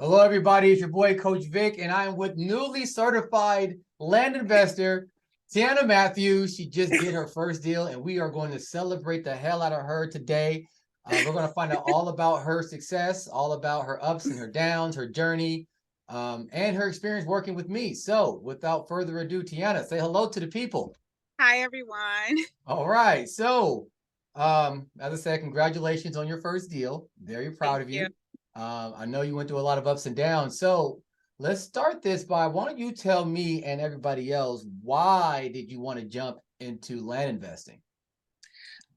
Hello, everybody. It's your boy, Coach Vic, and I'm with newly certified land investor, Tienna Matthews. She just did her first deal, and we are going to celebrate the hell out of her today. We're going to find out all about her success, all about her ups and her downs, her journey, and her experience working with me. So, without further ado, Tienna, say hello to the people. Hi, everyone. All right. So, as I said, congratulations on your first deal. Very proud Thank of you. you. I know you went through a lot of ups and downs. So let's start this by why don't you tell me and everybody else, why did you want to jump into land investing?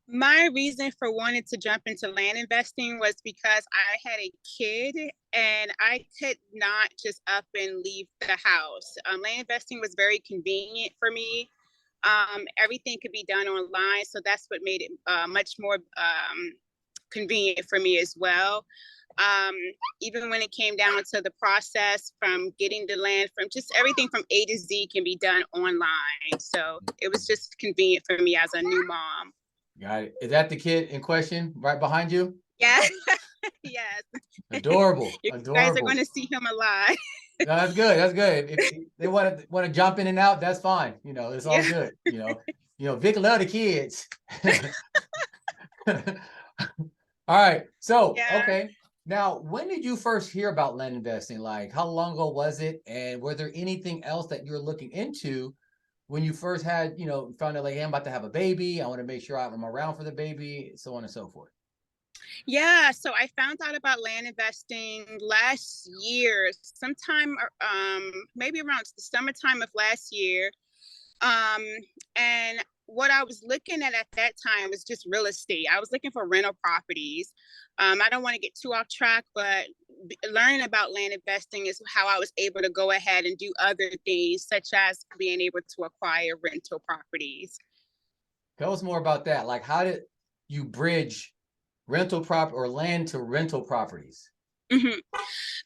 My reason for wanting to jump into land investing was because I had a kid and I could not just up and leave the house. Land investing was very convenient for me. Everything could be done online, so that's what made it much more convenient for me as well. Um, Even when it came down to the process from getting the land, from just everything from A to Z can be done online. So it was just convenient for me as a new mom. Got it. Is that the kid in question right behind you? Yeah. Yes. Adorable. You guys are going Adorable. to see him alive. No, that's good. That's good. If they want to jump in and out, that's fine. It's all Yeah. good. Vic love the kids. All right. So, Yeah. okay. Now, when did you first hear about land investing? Like, how long ago was it? And were there anything else that you were looking into when you first had, found out like, hey, I'm about to have a baby. I want to make sure I'm around for the baby, so on and so forth. Yeah. So I found out about land investing last year, sometime, maybe around the summertime of last year. Um, and what I was looking at that time was just real estate. I was looking for rental properties. I don't want to get too off track, but learning about land investing is how I was able to go ahead and do other things, such as being able to acquire rental properties. Tell us more about that. Like, how did you bridge rental prop or land to rental properties? Mm-hmm.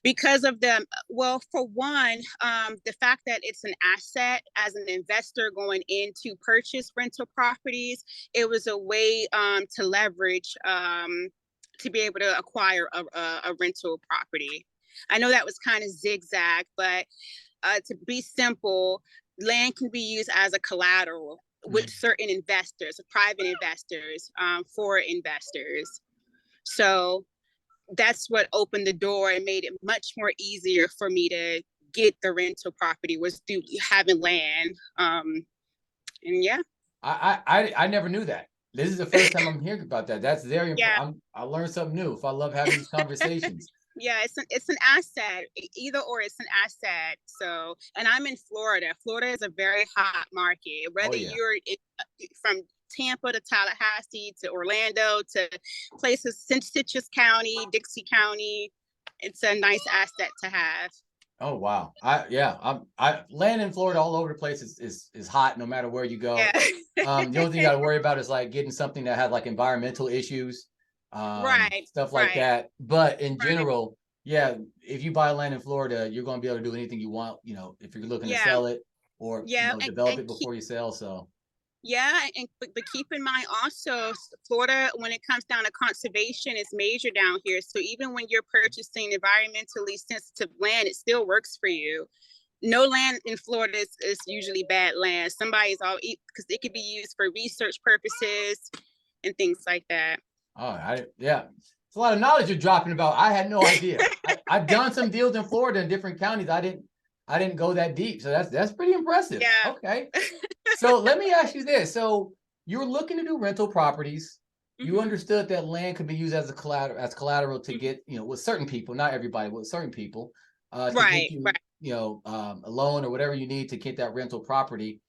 Because of the, well, for one, the fact that it's an asset as an investor going in to purchase rental properties, it was a way to leverage to be able to acquire a rental property. I know that was kind of zigzag, but to be simple, land can be used as a collateral with certain investors, private investors, for investors. So that's what opened the door and made it much more easier for me to get the rental property was through having land. And yeah. I never knew that. This is the first time I'm hearing about that. That's very Yeah. important. I learned something new. If I love having these conversations. Yeah, it's an asset. Either or, it's an asset. So, and I'm in Florida. Florida is a very hot market. Oh Whether yeah. from Tampa to Tallahassee to Orlando to places Citrus County, Dixie County, it's a nice asset to have. Oh wow. I land in Florida all over the place is hot no matter where you go. Yeah. The only thing you gotta worry about is like getting something that has like environmental issues, Right, stuff like right, that. But in right. general, yeah, if you buy land in Florida, you're gonna be able to do anything you want, if you're looking to Yeah, sell it or yeah, develop it before you sell. So yeah, and but keep in mind also, Florida, when it comes down to conservation, is major down here. So even when you're purchasing environmentally sensitive land, it still works for you. No land in Florida is usually bad land. Somebody's all because it could be used for research purposes and things like that. yeah. It's a lot of knowledge you're dropping about. I had no idea. I've done some deals in Florida in different counties. I didn't go that deep. So that's pretty impressive. Yeah. Okay. So let me ask you this. So you're looking to do rental properties. You Mm-hmm. understood that land could be used as collateral to Mm-hmm. get, with certain people, not everybody, with certain people, to get Right, you, right. a loan or whatever you need to get that rental property.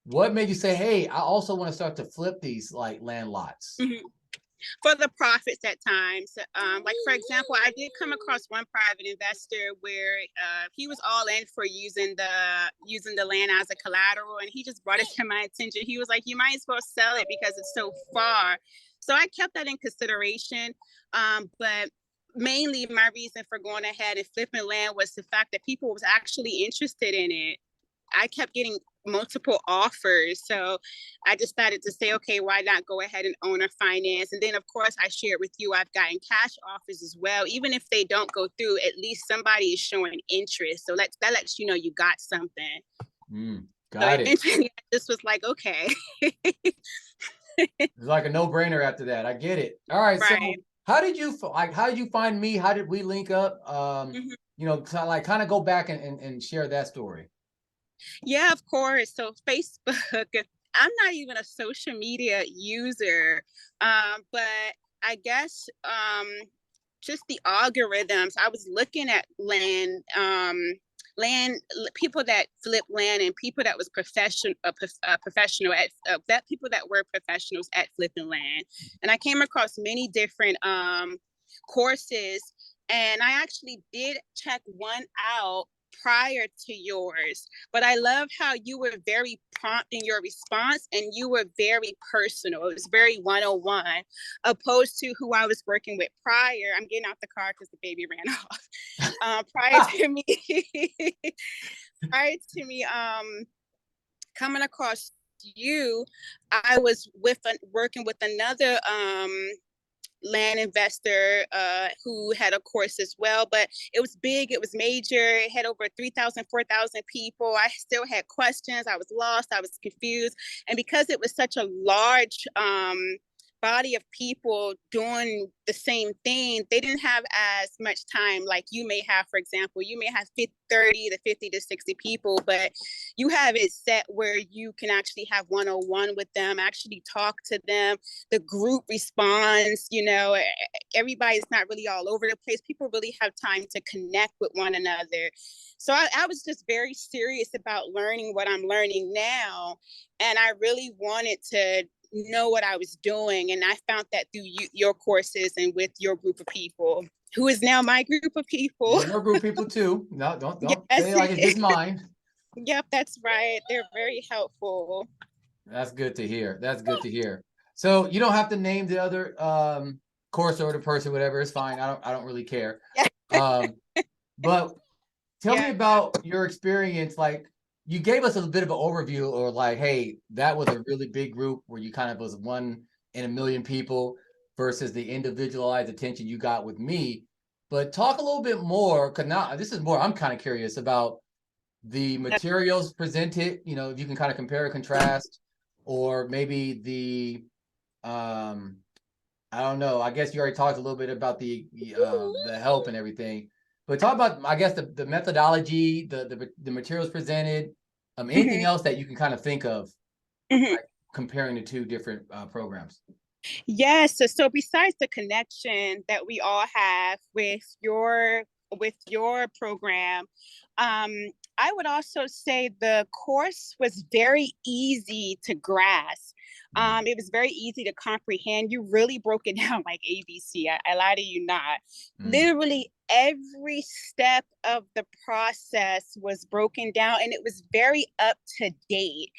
What made you say, hey, I also want to start to flip these like land lots? Mm-hmm. For the profits at times. Like for example, I did come across one private investor where he was all in for using the land as a collateral, and he just brought it to my attention. He was like, "You might as well sell it because it's so far." So I kept that in consideration, but mainly my reason for going ahead and flipping land was the fact that people was actually interested in it. I kept getting multiple offers. So I decided to say, okay, why not go ahead and owner finance? And then of course I shared with you, I've gotten cash offers as well. Even if they don't go through, at least somebody is showing interest. So that lets you know you got something. So Got it. eventually I just was like, okay. It's like a no-brainer after that. I get it. All right. So Right. how did you find me? How did we link up? Mhm. Kind of go back and share that story. Yeah, of course. So Facebook, I'm not even a social media user, but I guess just the algorithms. I was looking at people that flip land and people that was professional at that people that were professionals at flipping land, and I came across many different courses, and I actually did check one out prior to yours, but I love how you were very prompt in your response and you were very personal. It was very 101, opposed to who I was working with prior. I'm getting out the car because the baby ran off. Prior to me, prior to me coming across you, I was working with another land investor who had a course as well, but it was big, it was major, it had over 3,000, 4,000 people. I still had questions, I was lost, I was confused. And because it was such a large body of people doing the same thing, they didn't have as much time like you may have. For example, you may have 30 to 50 to 60 people, but you have it set where you can actually have 101 with them, actually talk to them. The group responds, everybody's not really all over the place. People really have time to connect with one another. So I was just very serious about learning what I'm learning now. And I really wanted to know what I was doing. And I found that through your courses and with your group of people, who is now my group of people. Yeah, your group of people too. No, don't say Yes. it like it's just mine. Yep, that's right. They're very helpful. That's good to hear. That's good to hear. So you don't have to name the other course or the person, whatever. It's fine. I don't really care. Yeah. But tell me Yeah. about your experience. Like you gave us a bit of an overview, or like, hey, that was a really big group where you kind of was one in a million people versus the individualized attention you got with me. But talk a little bit more, because now this is more I'm kind of curious about the materials presented, if you can kind of compare and contrast, or maybe I don't know. I guess you already talked a little bit about the help and everything, but talk about, I guess, the methodology, the materials presented, anything Mhm. else that you can kind of think of, Mhm. like comparing the two different programs. Yes. So besides the connection that we all have with your program, um, I would also say the course was very easy to grasp. It was very easy to comprehend. You really broke it down like ABC. I lie to you not. Mm. Literally every step of the process was broken down, and it was very up to date.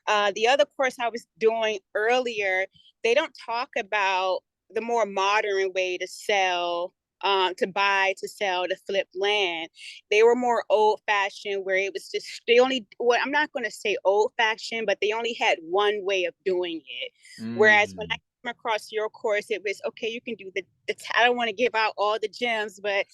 The other course I was doing earlier, they don't talk about the more modern way to sell, to buy, to sell, to flip land. They were more old fashioned, where it was just, well, I'm not going to say old fashioned, but they only had one way of doing it. Whereas when I Mm. came across your course, it was, okay, you can do I don't want to give out all the gems, but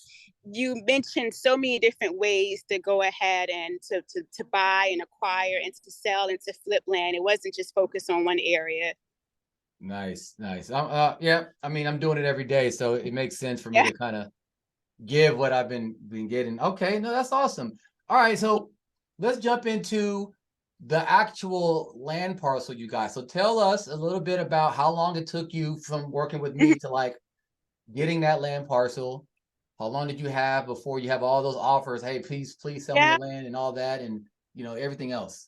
you mentioned so many different ways to go ahead and to buy and acquire and to sell and to flip land. It wasn't just focused on one area. Nice, nice. Yeah, I mean, I'm doing it every day, so it makes sense for me Yeah. to kind of give what I've been getting. Okay, no, that's awesome. All right, so let's jump into the actual land parcel, you guys. So tell us a little bit about how long it took you from working with me to like getting that land parcel. How long did you have before you have all those offers? Hey, please sell me the Yeah. land and all that, and everything else.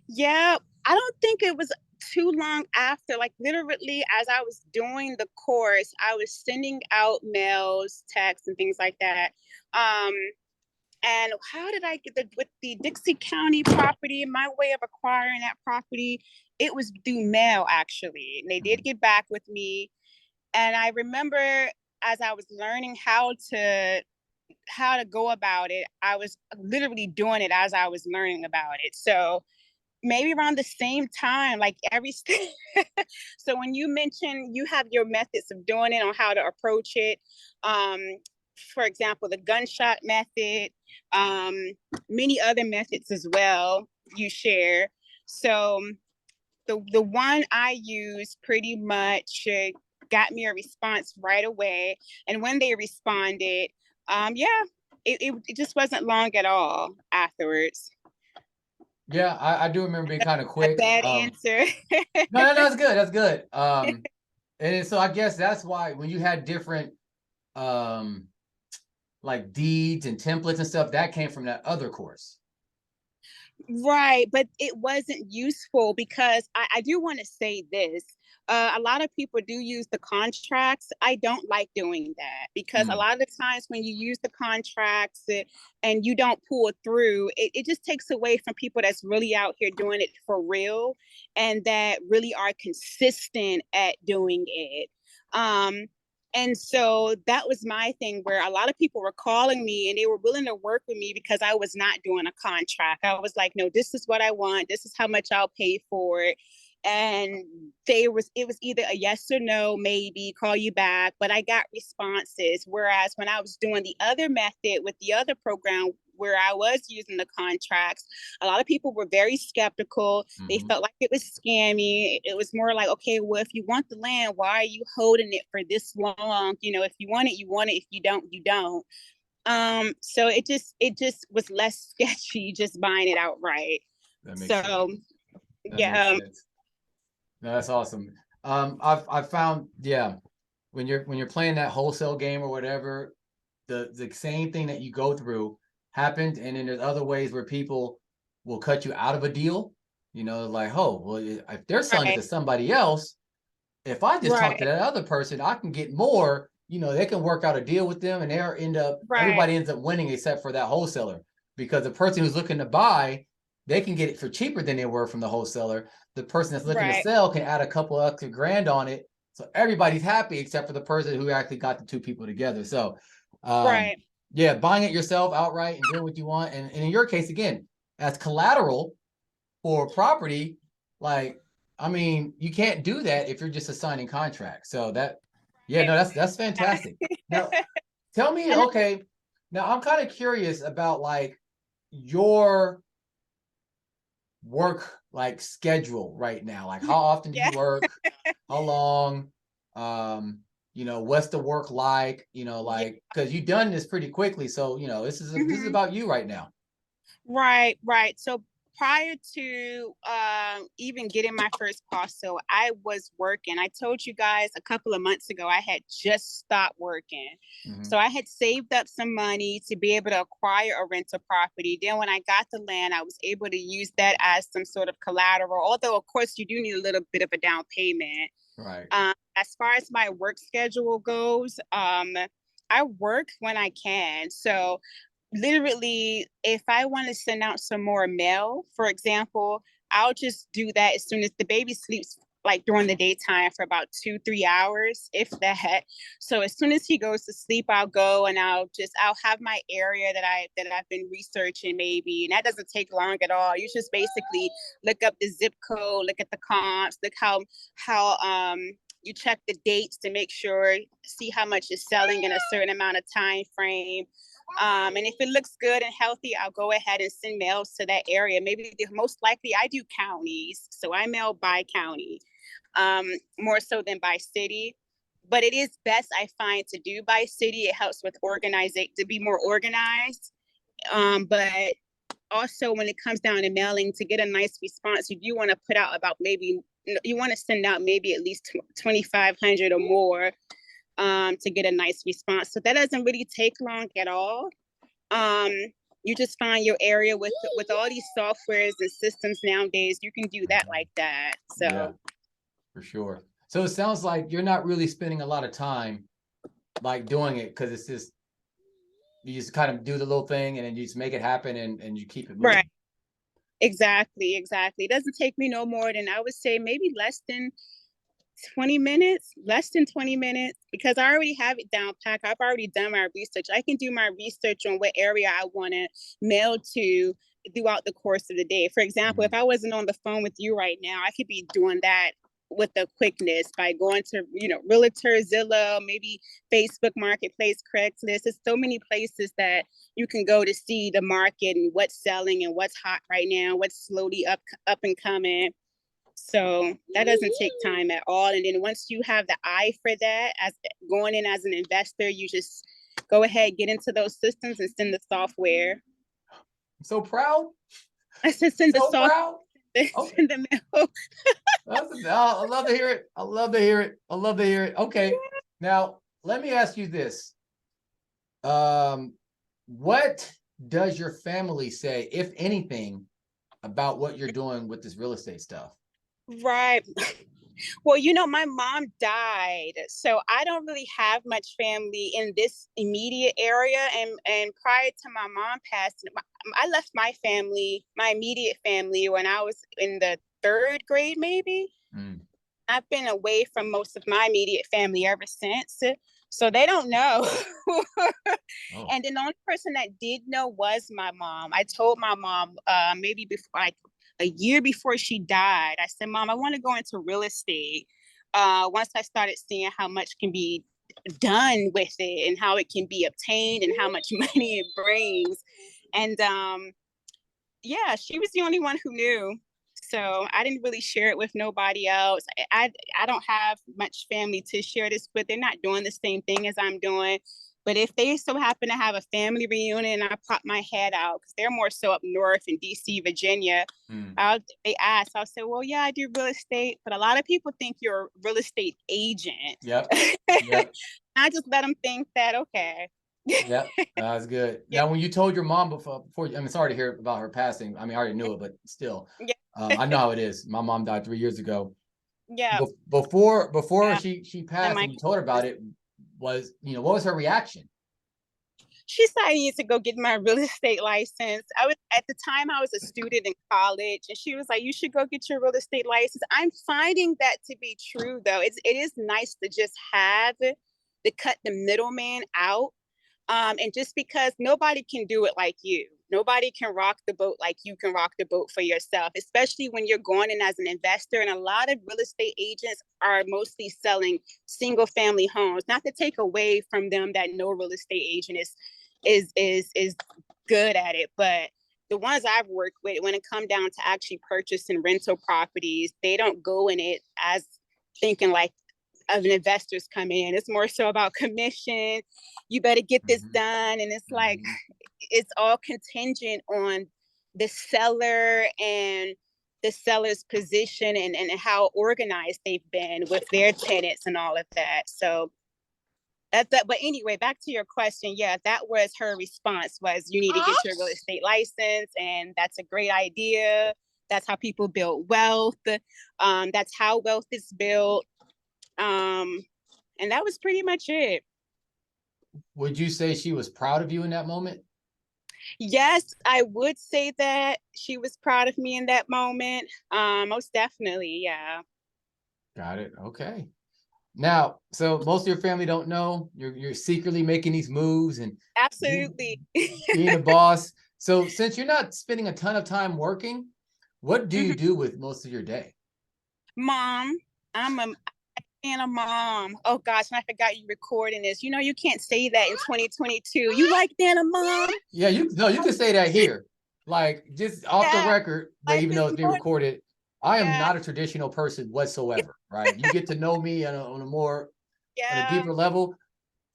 Yeah. I don't think it was too long after, like literally as I was doing the course, I was sending out mails, texts, and things like that. Um, and how did I get with the Dixie County property, my way of acquiring that property, it was through mail actually. And they did get back with me. And I remember as I was learning how to go about it, I was literally doing it as I was learning about it. So maybe around the same time, like so when you mention you have your methods of doing it on how to approach it, um, for example, the gunshot method, um, many other methods as well you share. So the one I use pretty much got me a response right away. And when they responded, yeah, it just wasn't long at all afterwards. Yeah, I do remember being kind of A quick. bad answer. No, that's good. That's good. And so I guess that's why when you had different um like deeds and templates and stuff, that came from that other course. Right, but it wasn't useful because I do want to say this. A lot of people do use the contracts. I don't like doing that because a Mm, lot of times when you use the contracts and you don't pull through, it just takes away from people that's really out here doing it for real and that really are consistent at doing it. Um, and so that was my thing where a lot of people were calling me and they were willing to work with me because I was not doing a contract. I was like, no, this is what I want. This is how much I'll pay for it. And it was either a yes or no, maybe call you back, but I got responses. Whereas when I was doing the other method with the other program where I was using the contracts, a lot of people were very skeptical. They mm-hmm. felt like it was scammy. It was more like, okay, well, if you want the land, why are you holding it for this long? You know, if you want it, you want it. If you don't, you don't. So it just was less sketchy just buying it outright. That makes sense. So That makes yeah, sense. No, that's awesome. I've found, yeah, when you're playing that wholesale game or whatever, the same thing that you go through happened, and then there's other ways where people will cut you out of a deal. You know, like, oh, well, if they're selling it right, to somebody else, if I just talk to right, that other person, I can get more. You know, they can work out a deal with them, and right, everybody ends up winning except for that wholesaler, because the person who's looking to buy, they can get it for cheaper than they were from the wholesaler. The person that's looking to right, sell can add a couple extra grand on it, so everybody's happy except for the person who actually got the two people together. So, um, right. yeah, buying it yourself outright and doing what you want, and in your case, again, as collateral for property, like, I mean, you can't do that if you're just assigning contracts. So that, yeah, no, that's fantastic. Now, tell me, And okay, now I'm kind of curious about like your work like schedule right now. Like, how often do you yeah, work? How long? What's the work like? yeah. Like, because you've done this pretty quickly, so this is Mhm. about you right now. Right, right. So prior to even getting my first parcel, I was working. I told you guys a couple of months ago I had just stopped working. So Hmm. I had saved up some money to be able to acquire a rental property. Then when I got the land, I was able to use that as some sort of collateral. Although of course you do need a little bit of a down payment. Right. As far as my work schedule goes, I work when I can. So literally, if I want to send out some more mail, for example, I'll just do that as soon as the baby sleeps, like during the daytime for about 2, 3 hours, if that. So as soon as he goes to sleep, I'll go and I'll have my area that I've been researching maybe, and that doesn't take long at all. You just basically look up the zip code, look at the comps, look how you check the dates to make sure, see how much is selling in a certain amount of time frame. And if it looks good and healthy, I'll go ahead and send mails to that area. Maybe most likely I do counties. So I mail by county, more so than by city. But it is best, I find, to do by city. It helps with organizing, to be more organized. But also when it comes down to mailing, to get a nice response, you do want to put out about maybe, you want to send out maybe at least 2,500 or more, to get a nice response. So that doesn't really take long at all. Um, you just find your area with all these softwares and systems nowadays. You can do that like that. Yeah, So for sure. So it sounds like you're not really spending a lot of time like doing it, because it's just you just kind of do the little thing and then you just make it happen, and you keep it right, moving. exactly, exactly. It doesn't take me no more than, I would say, maybe less than 20 minutes, less than 20 minutes, because I already have it down pack. I've already done my research. I can do my research on what area I want to mail to throughout the course of the day. For example, if I wasn't on the phone with you right now, I could be doing that with the quickness by going to, Realtor, Zillow, maybe Facebook Marketplace, Craigslist. There's so many places that you can go to see the market and what's selling and what's hot right now, what's slowly up and coming. So that doesn't take time at all. And then once you have the eye for that, as going in as an investor, you just go ahead, get into those systems and send the software. I'm so proud. I said send the software. Proud. Send the mail. I love to hear it. I love to hear it. I love to hear it. Okay. Now, let me ask you this. What does your family say, if anything, about what you're doing with this real estate stuff? Right. Well, my mom died, so I don't really have much family in this immediate area. And prior to my mom passing, I left my immediate family, when I was in the 3rd grade, maybe. I've been away from most of my immediate family ever since. So they don't know. And then the only person that did know was my mom. I told my mom maybe before, like a year before she died, I said, Mom, I want to go into real estate. Once I started seeing how much can be done with it and how it can be obtained and how much money it brings. And yeah, she was the only one who knew. So I didn't really share it with nobody else. I don't have much family to share this with. They're not doing the same thing as I'm doing. But if they so happen to have a family reunion, I pop my head out, because they're more so up north in DC, Virginia. They ask, I'll say, well, yeah, I do real estate. But a lot of people think you're a real estate agent. Yep. I just let them think that, okay. Yep, that's good. Now, when you told your mom before, I'm sorry to hear about her passing. I mean, I already knew it, but still, I know how it is. My mom died 3 years ago. Yeah. Before she passed, and you told her about it, what was her reaction? She said I needed to go get my real estate license. At the time I was a student in college, and she was like, you should go get your real estate license. I'm finding that to be true, though. It is nice to just have to cut the middleman out. And just because nobody can do it like you, nobody can rock the boat like you can rock the boat for yourself, especially when you're going in as an investor. And a lot of real estate agents are mostly selling single family homes. Not to take away from them that no real estate agent is good at it, but the ones I've worked with, when it comes down to actually purchasing rental properties, they don't go in it as thinking like of an investors come in. It's more so about commission. You better get this done. And it's like, it's all contingent on the seller and the seller's position and how organized they've been with their tenants and all of that. So that's that. But anyway, back to your question. Yeah, that was her response, was you need to get your real estate license. And that's a great idea. That's how people build wealth. That's how wealth is built. And that was pretty much it. Would you say she was proud of you in that moment? Yes, I would say that she was proud of me in that moment. Most definitely, yeah. Got it. Okay. Now, so most of your family don't know you're secretly making these moves and absolutely being a boss. So since you're not spending a ton of time working, what do you do with most of your day? Mom, I'm a mom. Oh gosh, and I forgot you recording this. You can't say that in 2022. You like being a mom? Yeah, you can say that here. Like, just off the record, but even though it's being recorded, I am not a traditional person whatsoever, right? You get to know me on a deeper level.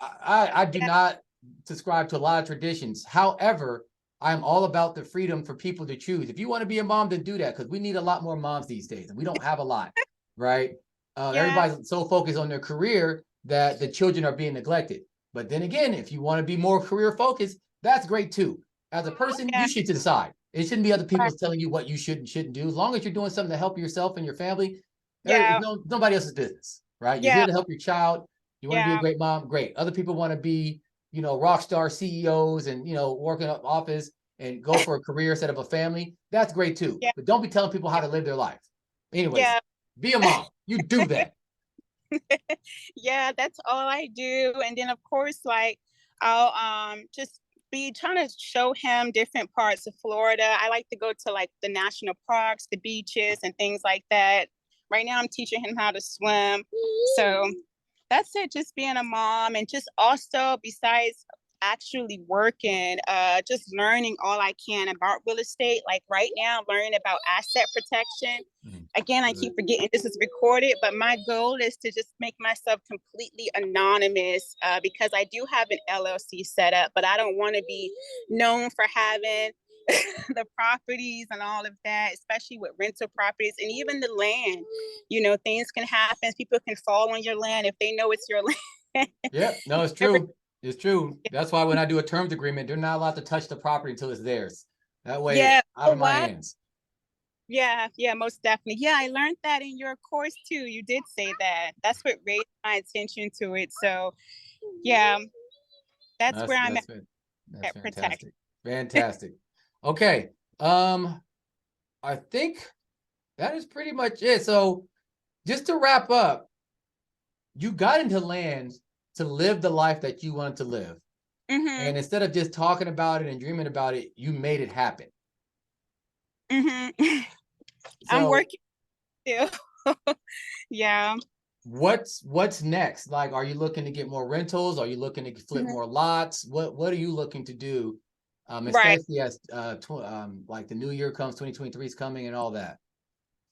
I do not subscribe to a lot of traditions. However, I'm all about the freedom for people to choose. If you want to be a mom, then do that, because we need a lot more moms these days, and we don't have a lot, right? Everybody's so focused on their career that the children are being neglected. But then again, if you want to be more career focused, that's great too. As a person, you should decide. It shouldn't be other people telling you what you should and shouldn't do. As long as you're doing something to help yourself and your family, nobody else's business, right? You're here to help your child. You want to be a great mom, great. Other people want to be, rock star CEOs and, work in an office and go for a career instead of a family. That's great too. But don't be telling people how to live their life. Anyways, be a mom. You do that. Yeah, that's all I do. And then of course, like, I'll just be trying to show him different parts of Florida. I like to go to like the national parks, the beaches, and things like that. Right now, I'm teaching him how to swim. So that's it, just being a mom, and just also besides actually working, just learning all I can about real estate. Like right now, I'm learning about asset protection. Again, I keep forgetting this is recorded, but my goal is to just make myself completely anonymous, because I do have an LLC set up, but I don't want to be known for having the properties and all of that, especially with rental properties and even the land. You know, things can happen. People can fall on your land if they know it's your land. Yeah, no, it's true. It's true. That's why when I do a terms agreement, they're not allowed to touch the property until it's theirs. That way, Yeah. out of my hands. Yeah, most definitely. Yeah, I learned that in your course too. You did say that. That's what raised my attention to it. So, yeah, that's where I'm That's at protection. fantastic. Fantastic. Okay. I think that is pretty much it. So, just to wrap up, you got into land to live the life that you wanted to live. And instead of just talking about it and dreaming about it, you made it happen. I'm So working still. Yeah. what's next? Like, are you looking to get more rentals? Are you looking to flip more lots? What are you looking to do? Right. Especially as like the new year comes, 2023 is coming and all that.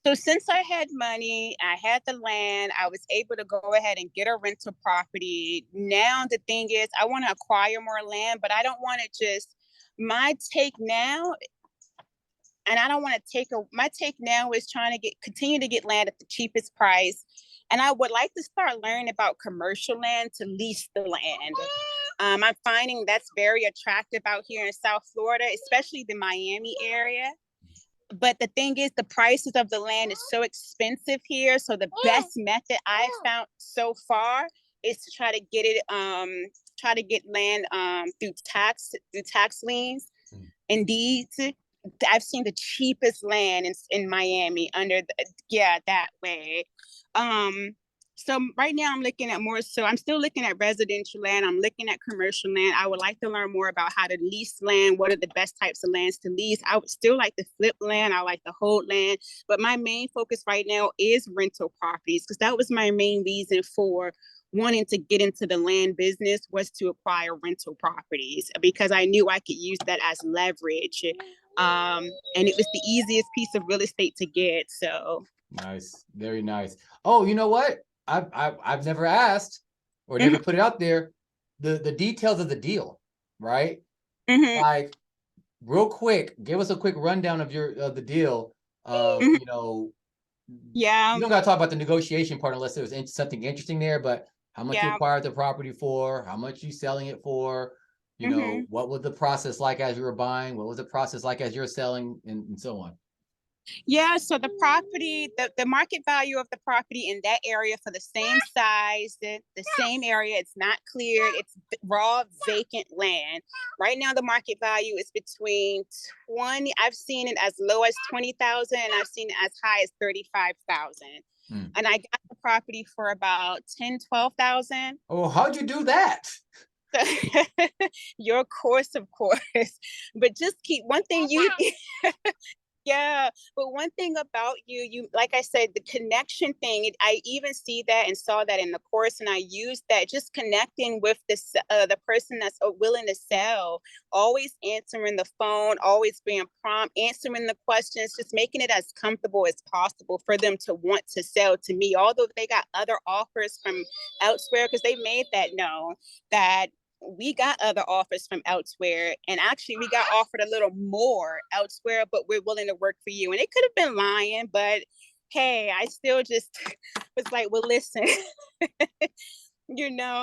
So since I had money, I had the land, I was able to go ahead and get a rental property. Now the thing is, I want to acquire more land, but I don't want to just my take now, and I don't want to my take now is trying to continue to get land at the cheapest price. And I would like to start learning about commercial land to lease the land. I'm finding that's very attractive out here in South Florida, especially the Miami area. But the thing is, the prices of the land is so expensive here. So the best method I've found so far is to try to get it, try to get land through tax liens and deeds. I've seen the cheapest land in Miami under that way. So right now I'm looking at more, so I'm still looking at residential land. I'm looking at commercial land. I would like to learn more about how to lease land. What are the best types of lands to lease? I would still like to flip land. I like to hold land, but my main focus right now is rental properties, because that was my main reason for wanting to get into the land business, was to acquire rental properties, because I knew I could use that as leverage. And it was the easiest piece of real estate to get. So nice, very nice. Oh, you know what? I've never asked or never put it out there. The details of the deal, right? Like, real quick, give us a quick rundown of the deal. You know, yeah, you don't got to talk about the negotiation part unless there was something interesting there. But how much you acquired the property for? How much you selling it for? You know, what was the process like as you were buying? What was the process like as you're selling, and so on? Yeah, so the property, the market value of the property in that area for the same size, the same area, it's not cleared, it's raw vacant land. Right now, the market value is between 20, I've seen it as low as 20,000, and I've seen it as high as 35,000. And I got the property for about 10, 12,000. Oh, how'd you do that? Your course, of course. But just keep one thing yeah, but one thing about you, like I said, the connection thing, I even see that and saw that in the course, and I used that, just connecting with the person that's willing to sell, always answering the phone, always being prompt, answering the questions, just making it as comfortable as possible for them to want to sell to me, although they got other offers from elsewhere, because they made that known that we got other offers from elsewhere, and actually we got offered a little more elsewhere, but we're willing to work for you. And it could have been lying, but hey, I still just was like, well, listen,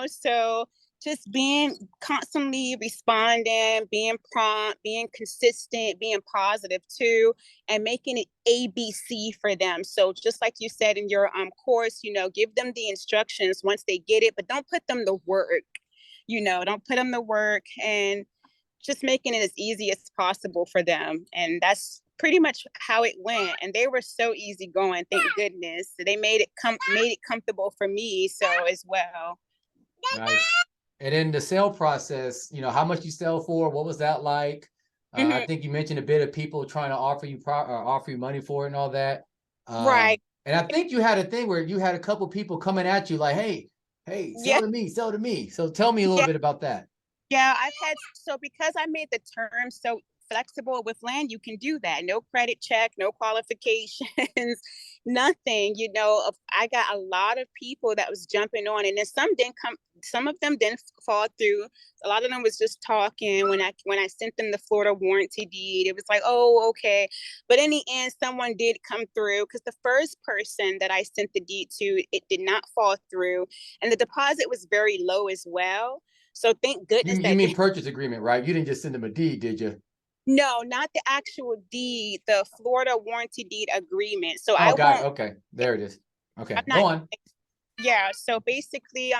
so just being constantly responding, being prompt, being consistent, being positive too, and making it ABC for them. So just like you said in your course, give them the instructions once they get it, but don't put them to work. Don't put them to work, and just making it as easy as possible for them. And that's pretty much how it went. And they were so easygoing, thank goodness. They made it comfortable for me, so as well. Nice. And in the sale process, you know, how much you sell for, what was that like? I Mhm. think you mentioned a bit of people trying to offer you offer you money for it and all that. Right. And I think you had a thing where you had a couple people coming at you like, hey, Yeah. sell to me, sell to me. So tell me a little Yeah. bit about that. Yeah, I've had so because I made the terms so flexible with land, you can do that. No credit check, no qualifications, nothing. I got a lot of people that was jumping on, and then some of them didn't fall through. A lot of them was just talking when I sent them the Florida warranty deed. It was like, oh, okay. But in the end, someone did come through because the first person that I sent the deed to, it did not fall through. And the deposit was very low as well. So thank goodness You that mean purchase agreement, right? You didn't just send them a deed, did you? no, not the actual deed, the Florida warranty deed agreement. So Oh, I got it. won't, Okay, there it is. I'm Okay, go not, on. yeah. So basically,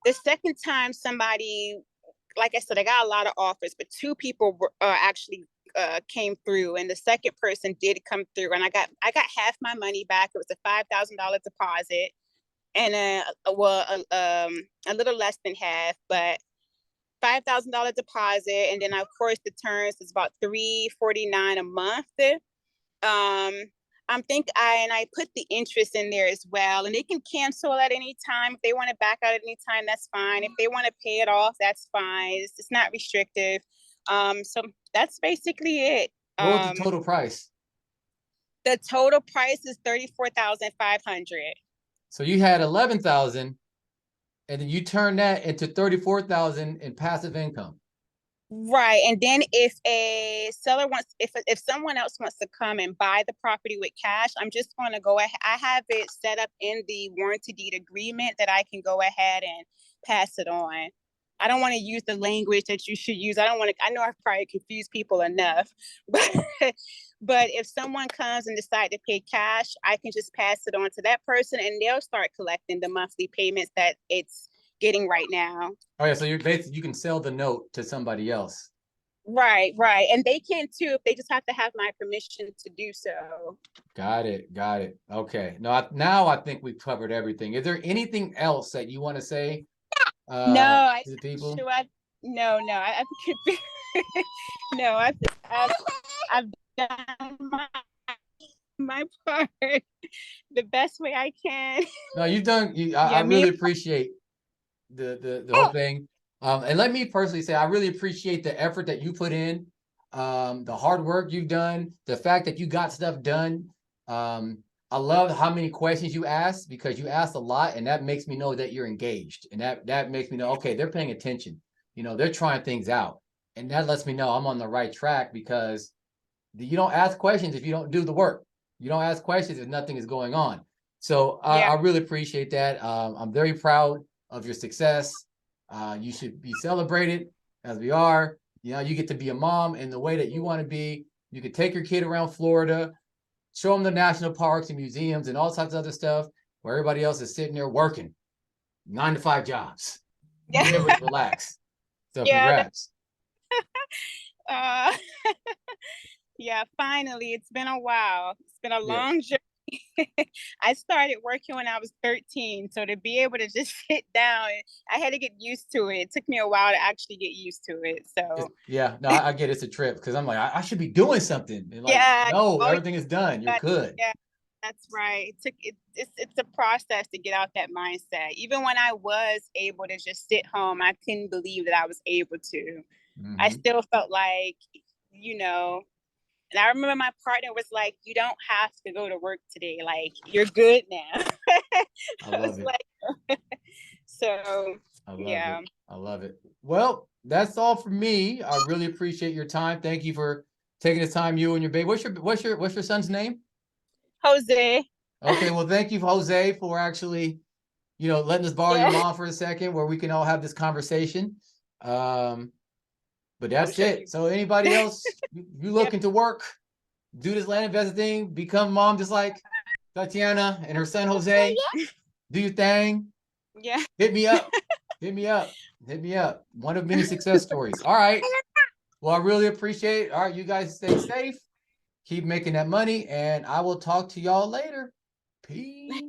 the second time somebody, like I said, I got a lot of offers, but two people were actually came through, and the second person did come through, and I got half my money back. It was a $5,000 deposit, and a little less than half, but $5,000 deposit, and then of course the terms is about $349 a month. Um, I put the interest in there as well, and they can cancel at any time if they want to back out at any time. That's fine. If they want to pay it off, that's fine. It's not restrictive. So that's basically it. What was the Um, total price? the total price is 34,500. So you had 11,000, and then you turned that into 34,000 in passive income. Right. And then if someone else wants to come and buy the property with cash, I'm just going to go ahead. I have it set up in the warranty deed agreement that I can go ahead and pass it on. I don't want to use the language that you should use. I know I've probably confused people enough, but but if someone comes and decide to pay cash, I can just pass it on to that person and they'll start collecting the monthly payments that it's getting right now. Oh yeah, so you're basically you can sell the note to somebody else. Right, right. And they can too if they just have to have my permission to do so. Got it. Got it. Okay. Now I think we've covered everything. Is there anything else that you want to say No, to the people? sure I no, no. I could no, I've I've done my part the best way I can. No, you've done I Yeah, me. really appreciate the whole thing. And let me personally say I really appreciate the effort that you put in, the hard work you've done, the fact that you got stuff done. I love how many questions you asked because you asked a lot, and that makes me know that you're engaged, and that makes me know okay, they're paying attention. You know, they're trying things out, and that lets me know I'm on the right track because you don't ask questions if you don't do the work. You don't ask questions if nothing is going on. So Yeah. I really appreciate that. I'm very proud of your success. You should be celebrated as we are. You know, you get to be a mom in the way that you want to be. You could take your kid around Florida, show them the national parks and museums and all types of other stuff where everybody else is sitting there working 9 to 5 jobs. You Yeah. able to relax. So Yeah, congrats. uh yeah, finally. It's been a while. It's been a Yeah. long journey. I started working when I was 13. So to be able to just sit down, I had to get used to it. It took me a while to actually get used to it. So Yeah, no, I get it's a trip because I'm like, I should be doing something. And like, yeah, no, oh everything is done. You're good. yeah, that's right. It's a process to get out that mindset. Even when I was able to just sit home, I couldn't believe that I was able to. I Hmm. still felt like, you know, and I remember my partner was like, "You don't have to go to work today. Like, you're good now." I I was love it. like, so I love yeah. it. I love it. Well, that's all for me. I really appreciate your time. Thank you for taking the time, you and your baby. What's your son's name? Jose. Okay, well, thank you, Jose, for actually, letting us borrow your Yeah. mom for a second where we can all have this conversation. Um, but I'll that's show it. you. So anybody else, you Yeah. looking to work, do this land investing thing, become mom just like Tatiana and her son Jose, do your thing, Yeah. hit me up, hit me up, hit me up. One of many success stories. All right. Well, I really appreciate it. All right, you guys stay safe, keep making that money, and I will talk to y'all later. Peace.